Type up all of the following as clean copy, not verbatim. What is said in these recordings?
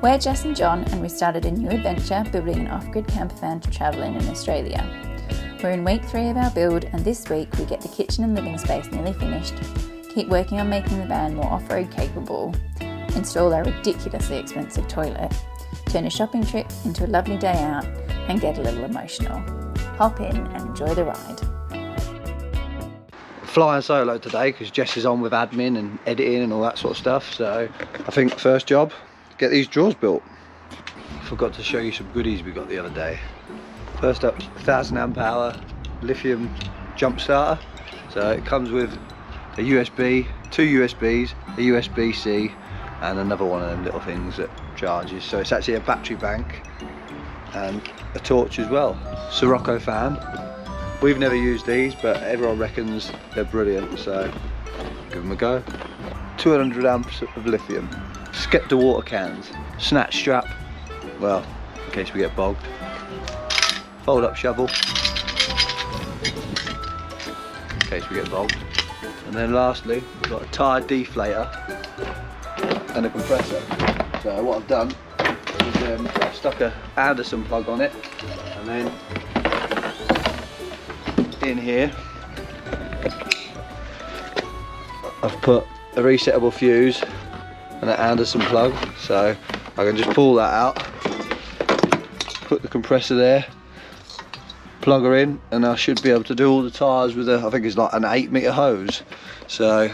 We're Jess and Jon, and we started a new adventure building an off-grid campervan to travel in Australia. We're in week 3 of our build, and this week we get the kitchen and living space nearly finished, keep working on making the van more off-road capable, install our ridiculously expensive toilet, turn a shopping trip into a lovely day out, and get a little emotional. Hop in and enjoy the ride. Flying solo today because Jess is on with admin and editing and all that sort of stuff, so I think first job, get these drawers built. Forgot to show you some goodies we got the other day. First up, 1000 amp hour lithium jump starter. So it comes with a USB, 2 USBs, a USB-C and another one of them little things that charges. So it's actually a battery bank and a torch as well. Sirocco fan. We've never used these, but everyone reckons they're brilliant, so give them a go. 200 amps of lithium. Skepta water cans. Snatch strap, well, in case we get bogged. Fold up shovel, in case we get bogged. And then lastly, we've got a tyre deflator and a compressor. So what I've done is I've stuck a Anderson plug on it, and then in here I've put a resettable fuse and an Anderson plug, so I can just pull that out, put the compressor there, plug her in, and I should be able to do all the tyres with I think it's like an 8-metre hose. So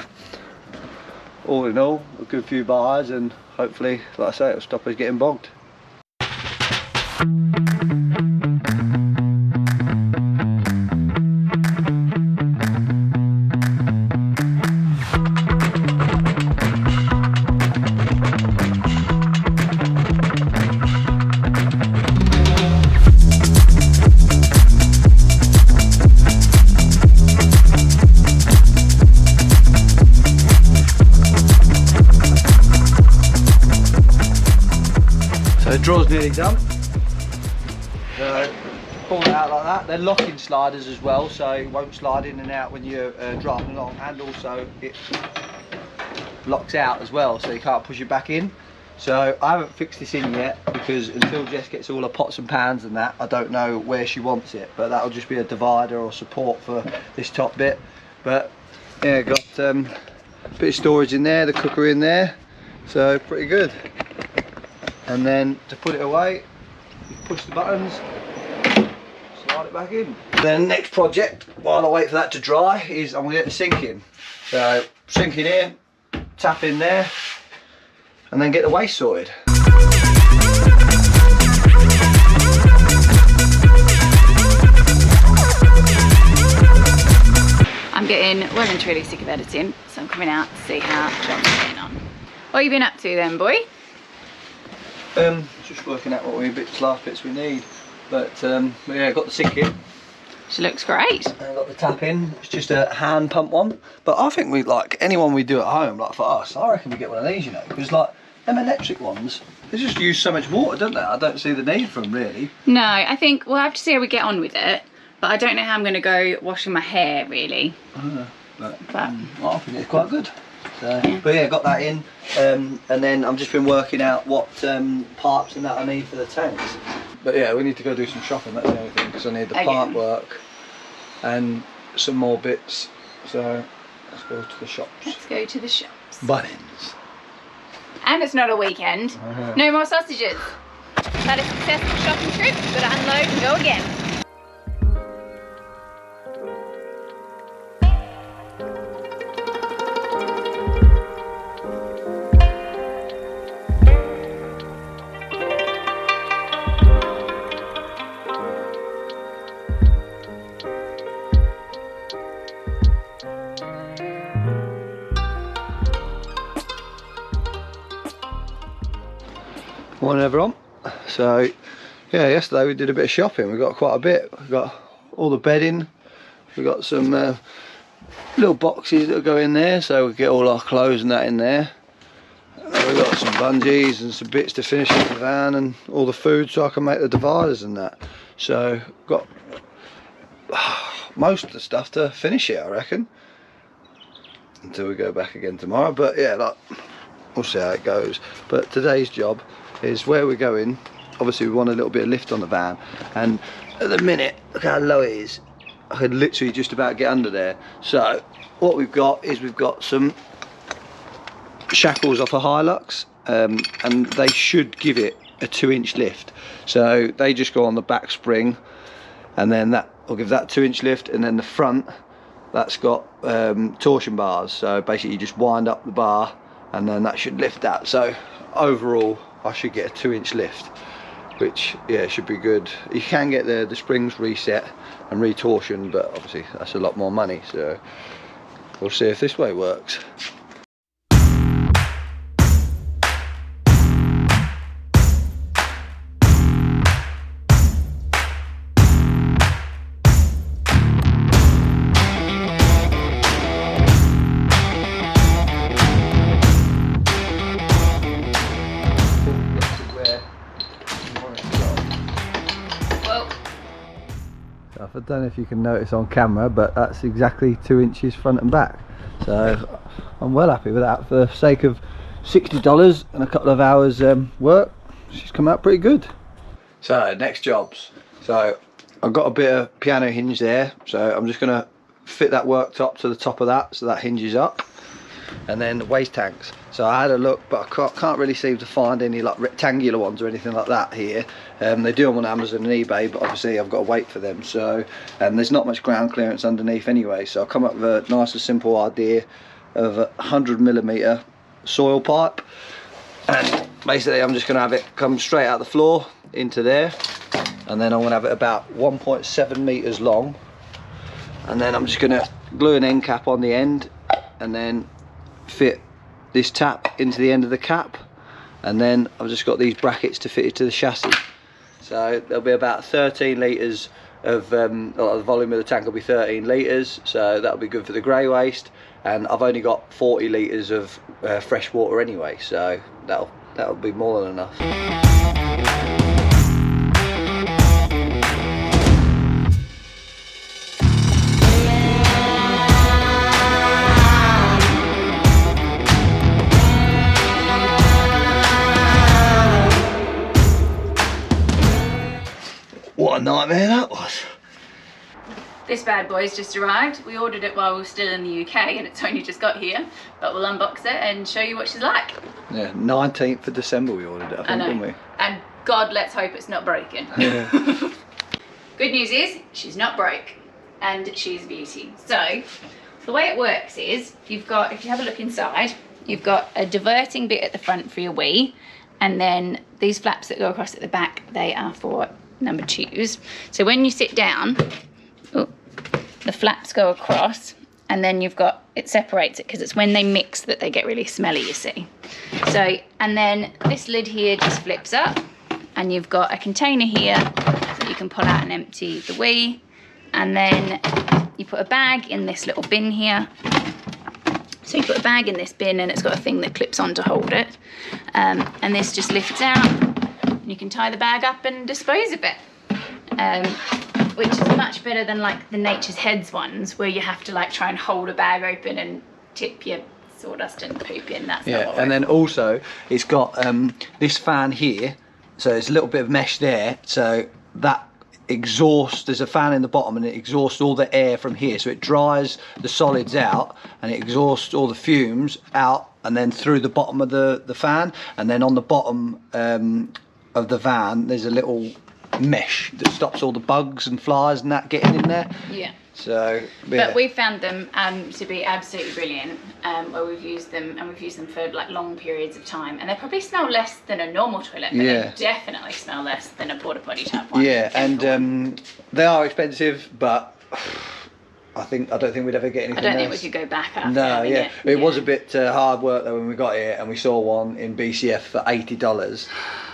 all in all, a good few bars, and hopefully, like I say, it'll stop us getting bogged. So the draw's nearly done. So pull it out like that. They're locking sliders as well, so it won't slide in and out when you're driving along, and also it locks out as well, so you can't push it back in. So I haven't fixed this in yet because until Jess gets all her pots and pans and that, I don't know where she wants it, but that'll just be a divider or support for this top bit. But yeah, got a bit of storage in there, the cooker in there, so pretty good. And then to put it away, you push the buttons, slide it back in. Then next project, while I wait for that to dry, is I'm gonna get the sink in. So sink in here, tap in there, and then get the waste sorted. I'm getting well and truly sick of editing, so I'm coming out to see how Jon's getting on. What have you been up to then, boy? Just working out what last bits we need, but yeah, got the sink in. She looks great. And got the tap in. It's just a hand pump one, but I think we like anyone we do at home. Like for us, I reckon we get one of these, you know, because like them electric ones, they just use so much water, don't they? I don't see the need for them really. No, I think we'll have to see how we get on with it, but I don't know how I'm going to go washing my hair really. But I think it's quite good. So, yeah. But yeah, got that in, and then I've just been working out what parts and that I need for the tanks. But yeah, we need to go do some shopping, that's the only thing, because I need the part work and some more bits. So let's go to the shops. Let's go to the shops. Bunnings. And it's not a weekend. No more sausages. Had a successful shopping trip, gotta unload and go again. Morning everyone. So yeah, yesterday we did a bit of shopping. We got quite a bit. We got all the bedding. We got some little boxes that go in there, so we get all our clothes and that in there. We got some bungees and some bits to finish up the van, and all the food so I can make the dividers and that. So got most of the stuff to finish it, I reckon, until we go back again tomorrow. But yeah, like we'll see how it goes. But today's job is where we're going. Obviously we want a little bit of lift on the van, and at the minute, look how low it is. I could literally just about get under there. So what we've got is we've got some shackles off a Hilux, and they should give it a 2-inch lift. So they just go on the back spring, and then that will give that 2-inch lift, and then the front, that's got torsion bars. So basically you just wind up the bar and then that should lift that. So overall I should get a 2-inch lift, which, yeah, should be good. You can get the springs reset and retorsion, but obviously that's a lot more money, so we'll see if this way works. I don't know if you can notice on camera, but that's exactly 2 inches front and back. So I'm well happy with that. For the sake of $60 and a couple of hours work, she's come out pretty good. So next jobs. So I've got a bit of piano hinge there, so I'm just going to fit that worktop to the top of that so that hinges up. And then the waste tanks. So I had a look, but I can't really seem to find any like rectangular ones or anything like that here. They do them on Amazon and eBay, but obviously I've got to wait for them. So there's not much ground clearance underneath anyway. So I'll come up with a nice and simple idea of a 100mm soil pipe. And basically I'm just going to have it come straight out the floor into there. And then I'm going to have it about 1.7 meters long. And then I'm just going to glue an end cap on the end, and then fit this tap into the end of the cap, and then I've just got these brackets to fit it to the chassis. So there'll be about 13 litres of the volume of the tank will be 13 litres, so that'll be good for the grey waste, and I've only got 40 litres of fresh water anyway, so that'll be more than enough. What a nightmare that was. This bad boy's just arrived. We ordered it while we were still in the UK and it's only just got here, but we'll unbox it and show you what she's like. Yeah, 19th of December we ordered it, I think, didn't we? And God, let's hope it's not broken. Yeah. Good news is she's not broke and she's a beauty. So the way it works is you've got, if you have a look inside, you've got a diverting bit at the front for your wee, and then these flaps that go across at the back, they are for number 2s. So when you sit down, the flaps go across, and then you've got, it separates it because it's when they mix that they get really smelly, you see. So, and then this lid here just flips up, and you've got a container here that you can pull out and empty the wee, and then you put a bag in this little bin here. So you put a bag in this bin and it's got a thing that clips on to hold it, and this just lifts out. You can tie the bag up and dispose of it, which is much better than like the Nature's Heads ones where you have to like try and hold a bag open and tip your sawdust and poop in. That's yeah, and then also it's got this fan here, so there's a little bit of mesh there, so that exhausts, there's a fan in the bottom and it exhausts all the air from here, so it dries the solids out and it exhausts all the fumes out and then through the bottom of the fan, and then on the bottom of the van there's a little mesh that stops all the bugs and flies and that getting in there. Yeah. So yeah. But we found them to be absolutely brilliant, where we've used them, and we've used them for like long periods of time, and they probably smell less than a normal toilet, but they definitely smell less than a porta potty type one. Yeah, and they are expensive, but I don't think we'd ever get anything else. I don't think we could go back after. No, yeah. It was a bit hard work though when we got here, and we saw one in BCF for $80,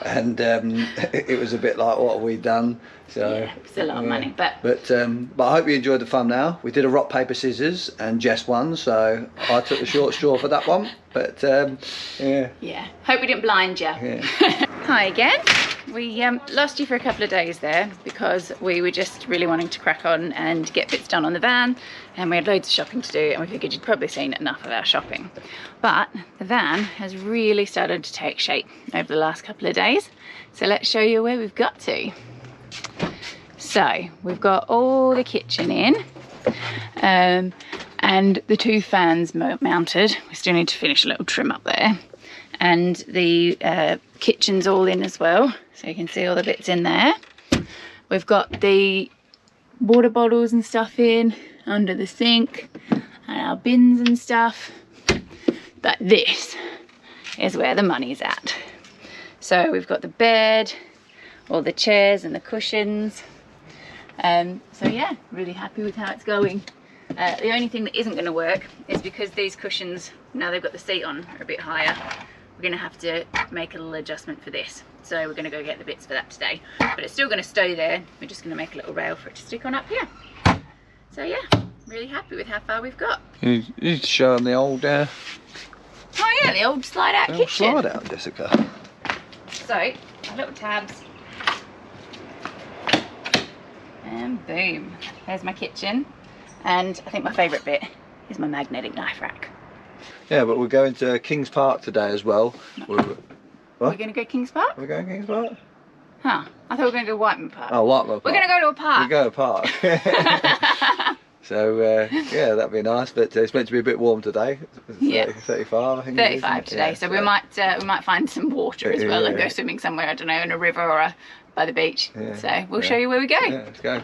and it was a bit like, what have we done? So yeah, it's a lot of money, but I hope you enjoyed the thumbnail. We did a rock paper scissors and Jess won, so I took the short straw for that one. But yeah. Yeah. Hope we didn't blind you. Yeah. Hi again. we lost you for a couple of days there because we were just really wanting to crack on and get bits done on the van, and we had loads of shopping to do, and we figured you'd probably seen enough of our shopping. But the van has really started to take shape over the last couple of days, so let's show you where we've got to. So we've got all the kitchen in, and the 2 fans mounted. We still need to finish a little trim up there, and the kitchen's all in as well, so you can see all the bits in there. We've got the water bottles and stuff in under the sink, and our bins and stuff. But this is where the money's at. So we've got the bed, all the chairs and the cushions. So yeah, really happy with how it's going. The only thing that isn't going to work is because these cushions, now they've got the seat on, are a bit higher. We're going to have to make a little adjustment for this. So we're going to go get the bits for that today. But it's still going to stay there. We're just going to make a little rail for it to stick on up here. So yeah, really happy with how far we've got. You show them the old oh yeah, the old slide out kitchen. Slide out, Jessica. So, little tabs. And boom, there's my kitchen. And I think my favourite bit is my magnetic knife rack. Yeah, but we're going to Kings Park today as well. We're going to go Kings Park? We're going to Kings Park? Huh, I thought we were going to go Whiteman Park. Oh, Whiteman Park. We're going to go to a park. We go to a park. So, yeah, that'd be nice, but it's meant to be a bit warm today. Yeah. 35, I think. 35 today, yeah, so we might find some water as well and go swimming somewhere, I don't know, in a river or by the beach. Yeah, so we'll show you where we go. Yeah, let's go.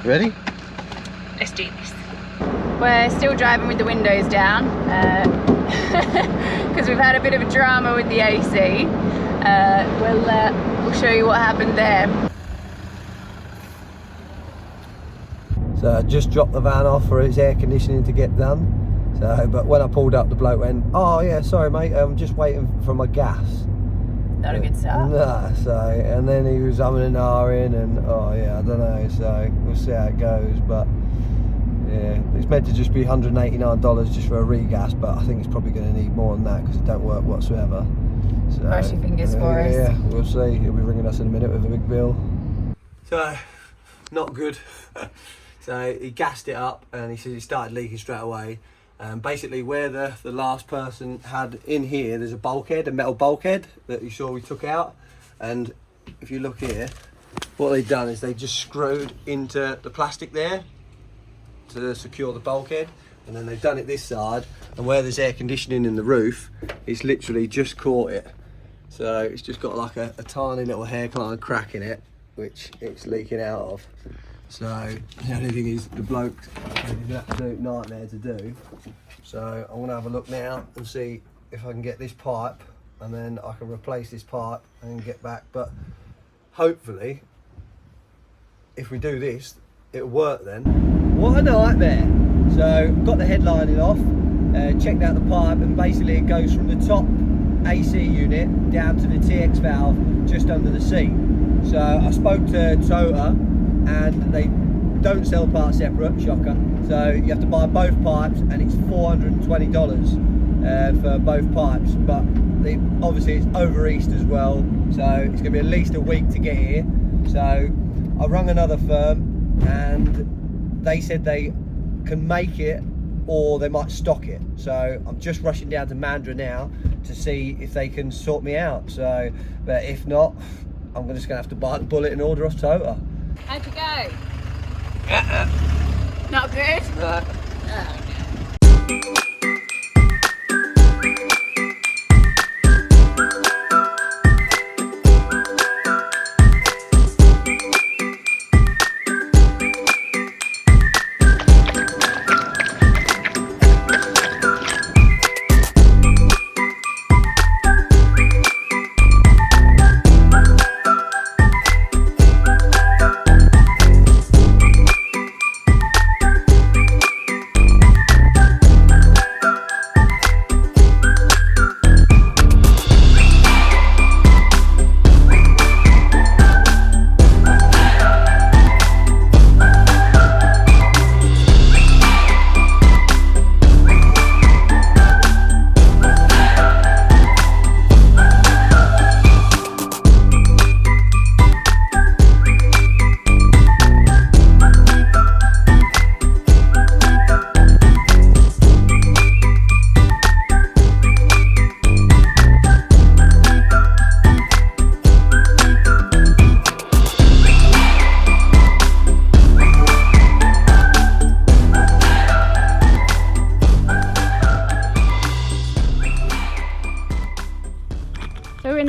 Ready? Let's do this. We're still driving with the windows down because we've had a bit of a drama with the AC. We'll show you what happened there. So I just dropped the van off for its air conditioning to get done. So, but when I pulled up, the bloke went, "Oh yeah, sorry mate, I'm just waiting for my gas." Not a good start. No, so, and then he was umming and ahhing, and oh yeah, I don't know, so we'll see how it goes, but yeah, it's meant to just be $189 just for a regas, but I think it's probably going to need more than that because it don't work whatsoever. So, cross your fingers for us. Yeah, we'll see. He'll be ringing us in a minute with a big bill. So, not good. So he gassed it up and he said it started leaking straight away. Basically where the last person had in here, there's a bulkhead, a metal bulkhead that you saw we took out. And if you look here, what they've done is they just screwed into the plastic there to secure the bulkhead. And then they've done it this side, and where there's air conditioning in the roof, it's literally just caught it. So it's just got like a tiny little hair kind of crack in it, which it's leaking out of. So the only thing is the bloke is an absolute nightmare to do. So I'm gonna have a look now and see if I can get this pipe, and then I can replace this pipe and get back. But hopefully, if we do this, it'll work then. What a nightmare. So got the headlining off, checked out the pipe, and basically it goes from the top AC unit down to the TX valve just under the seat. So I spoke to Toyota, and they don't sell parts separate, shocker. So you have to buy both pipes, and it's $420 for both pipes. But obviously it's over East as well, so it's going to be at least a week to get here. So I rung another firm, and they said they can make it or they might stock it. So I'm just rushing down to Mandra now to see if they can sort me out. So, but if not, I'm just going to have to bite the bullet and order off Toyota. How'd you go? Not good? No. Oh.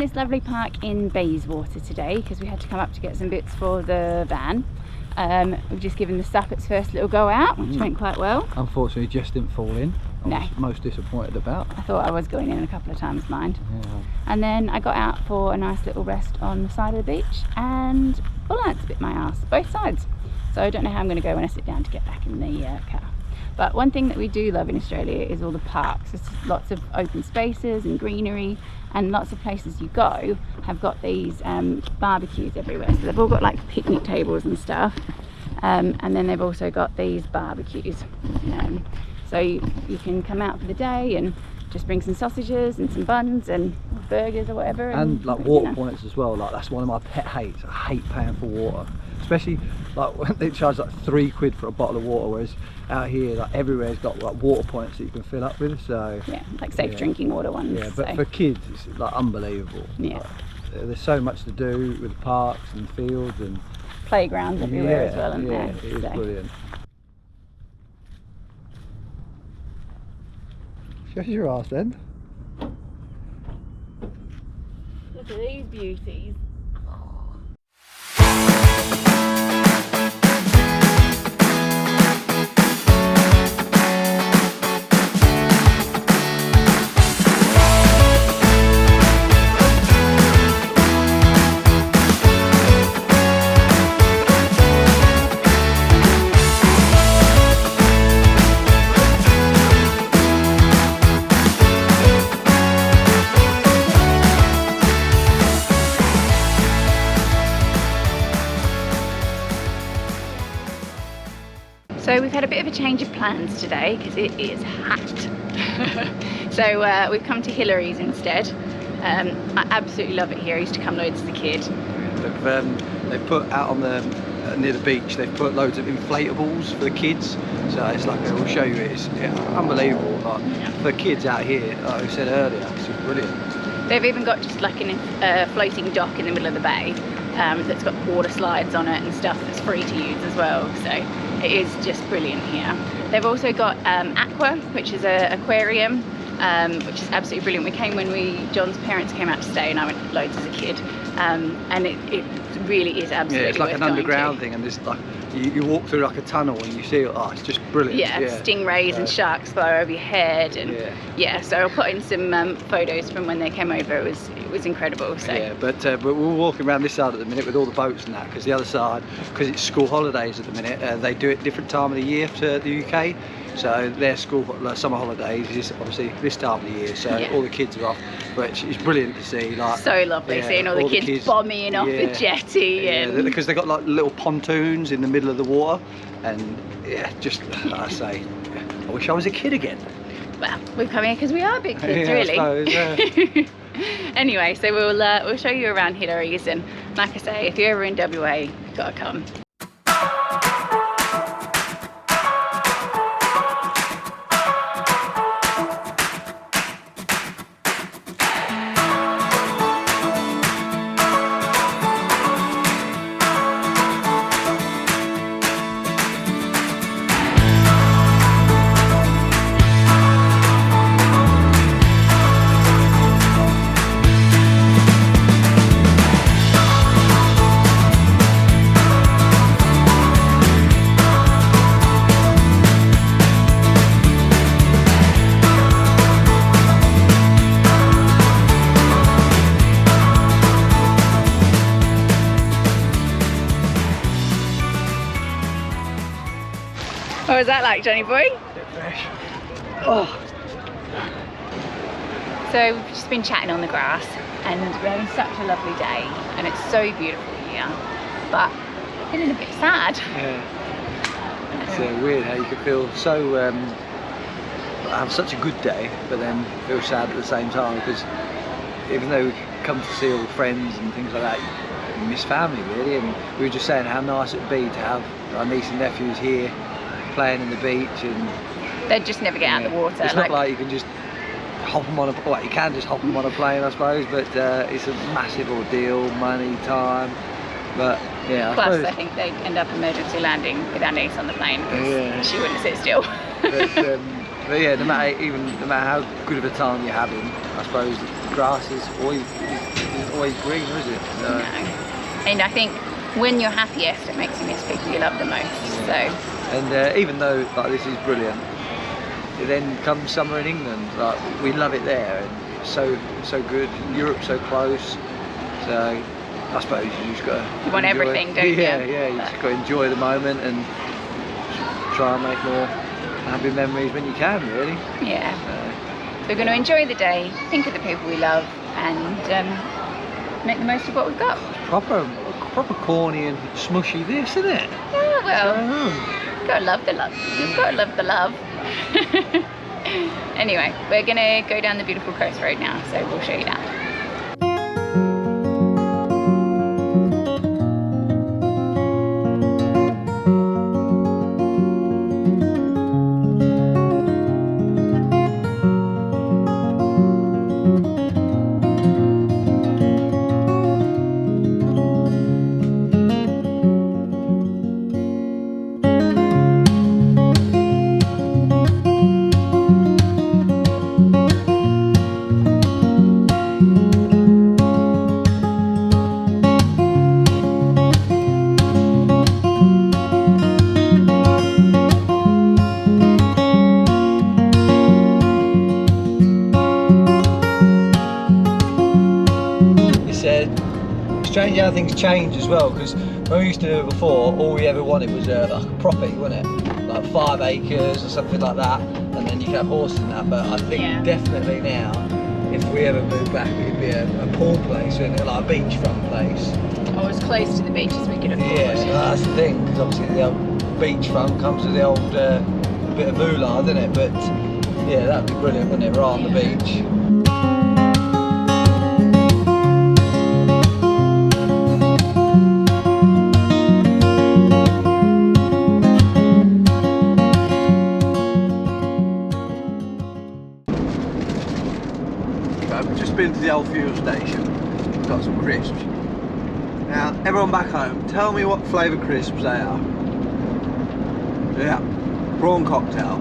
this lovely park in Bayswater today because we had to come up to get some bits for the van. We've just given the SUP its first little go out, which went quite well. Unfortunately, Jess didn't fall in. I was most disappointed about. I thought I was going in a couple of times, mind. Yeah. And then I got out for a nice little rest on the side of the beach, and bullants bit my ass, both sides. So I don't know how I'm going to go when I sit down to get back in the car. But one thing that we do love in Australia is all the parks. There's lots of open spaces and greenery, and lots of places you go have got these barbecues everywhere. So they've all got like picnic tables and stuff, and then they've also got these barbecues. So you can come out for the day and just bring some sausages and some buns and burgers or whatever. And like water points as well. Like that's one of my pet hates. I hate paying for water, especially like when they charge like £3 for a bottle of water, whereas out here like everywhere's got like water points that you can fill up with. So yeah, like safe drinking water ones. Yeah, but for kids it's like unbelievable. Yeah, like, there's so much to do with the parks and fields and playgrounds everywhere as well, isn't there? It is brilliant. Shows your arse then. Look at these beauties. So we've had a bit of a change of plans today because it is hot. So we've come to Hillarys instead. I absolutely love it here. I used to come loads as a kid. They've put out on the near the beach. They've put loads of inflatables for the kids. So it's like we'll show you. It's unbelievable. Like, for kids out here, like we said earlier, it's just brilliant. They've even got just like a floating dock in the middle of the bay that's got water slides on it and stuff that's free to use as well. So it is just brilliant here. They've also got Aqua, which is an aquarium, which is absolutely brilliant. We came when John's parents came out to stay, and I went loads as a kid, and it really is absolutely it's like worth an underground going to. thing, and there's like you walk through like a tunnel and you see it's just brilliant. Yeah, stingrays and sharks fly over your head, and so I'll put in some photos from when they came over. It was incredible. So yeah, but we're walking around this side at the minute with all the boats and that, because the other side, because it's school holidays at the minute, they do it different time of the year to the UK. So their summer holidays is obviously this time of the year, so all the kids are off, which is brilliant to see. Like, so lovely seeing all the kids bombing off the jetty, and because they've got like little pontoons in the middle of the water, and just like I say, I wish I was a kid again. Well, we've come here because we are big kids, really. I suppose, Anyway, so we'll show you around Hillarys, and like I say, if you're ever in WA, you've got to come. What was that like, Johnny boy? bit fresh. So we've just been chatting on the grass, and we're having such a lovely day, and it's so beautiful here, but feeling a bit sad. It's weird how you can feel so have such a good day, but then feel sad at the same time, because even though we come to see all the friends and things like that, you miss family really. And we were just saying how nice it'd be to have our niece and nephews here playing in the beach, and they'd just never get out of the water. It's not like you can just hop them on a, well, you can just hop them on a plane, I suppose, but it's a massive ordeal, money, time. But yeah, plus I think they'd end up emergency landing with our niece on the plane, because she wouldn't sit still. But yeah, no matter how good of a time you're having, I suppose the grass is always always greener, is it? So. No. And I think when you're happiest, it makes you miss people you love the most. So. And even though like this is brilliant, it then comes summer in England. Like we love it there, and it's so good. Europe's so close. So I suppose you just got to. You want everything, don't you? Yeah, yeah. You just got to enjoy the moment and try and make more happy memories when you can, really. Yeah. So we're going to enjoy the day, think of the people we love, and make the most of what we've got. Proper corny and smushy this, isn't it? Yeah, well, you've got to love the love. You've got to love the love. Anyway, we're going to go down the beautiful coast road now, so we'll show you that. Strange how things change as well, because when we used to do it before, all we ever wanted was like a property, wasn't it? Like 5 acres or something like that, and then you could have horses and that. But I think definitely now, if we ever move back, it'd be a pool place, wouldn't it? Like a beachfront place. Or as close to the beach as we could afford. Yeah, so that's the thing, because obviously the old beachfront comes with the old bit of moolah, doesn't it? But yeah, that'd be brilliant, wouldn't it? Right on the beach. I've just been to the old fuel station, got some crisps. Now, everyone back home, tell me what flavour crisps they are. Yeah, prawn cocktail.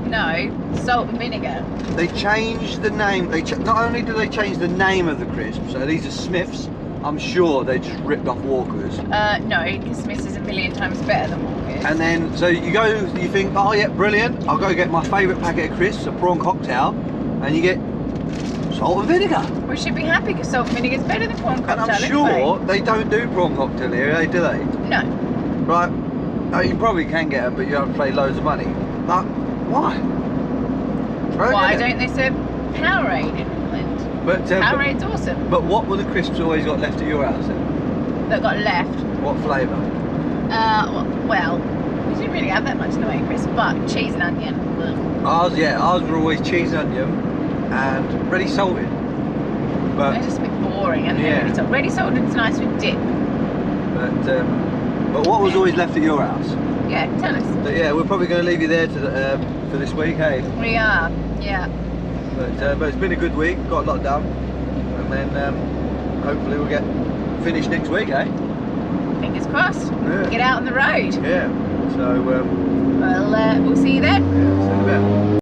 No, salt and vinegar. They changed the name. Not only do they change the name of the crisps, so these are Smiths, I'm sure they just ripped off Walkers. No, because Smiths is a million times better than Walkers. And then, so you go, you think, oh yeah, brilliant, I'll go get my favourite packet of crisps, a prawn cocktail, and you get salt and vinegar. We should be happy because salt and vinegar is better than prawn cocktail. And I'm sure they don't do prawn cocktail here, do they? No. Right? Oh, you probably can get them, but you have to pay loads of money. But why? Why don't they serve Powerade in England? But Powerade's awesome. But what were the crisps always got left at your house then? That got left. What flavour? Well, we didn't really have that much in the way of crisps, but cheese and onion. Ugh. Ours were always cheese and onion and ready salted. But they're just a bit boring, aren't they? Ready salted's nice with dip. But what was always left at your house? Yeah, tell us. But yeah, we're probably going to leave you there for this week, hey? We are, yeah. But it's been a good week, got a lot done, and then hopefully we'll get finished next week, eh? Fingers crossed. Yeah. Get out on the road. Yeah. So we'll see you then. Yeah, see you in a bit.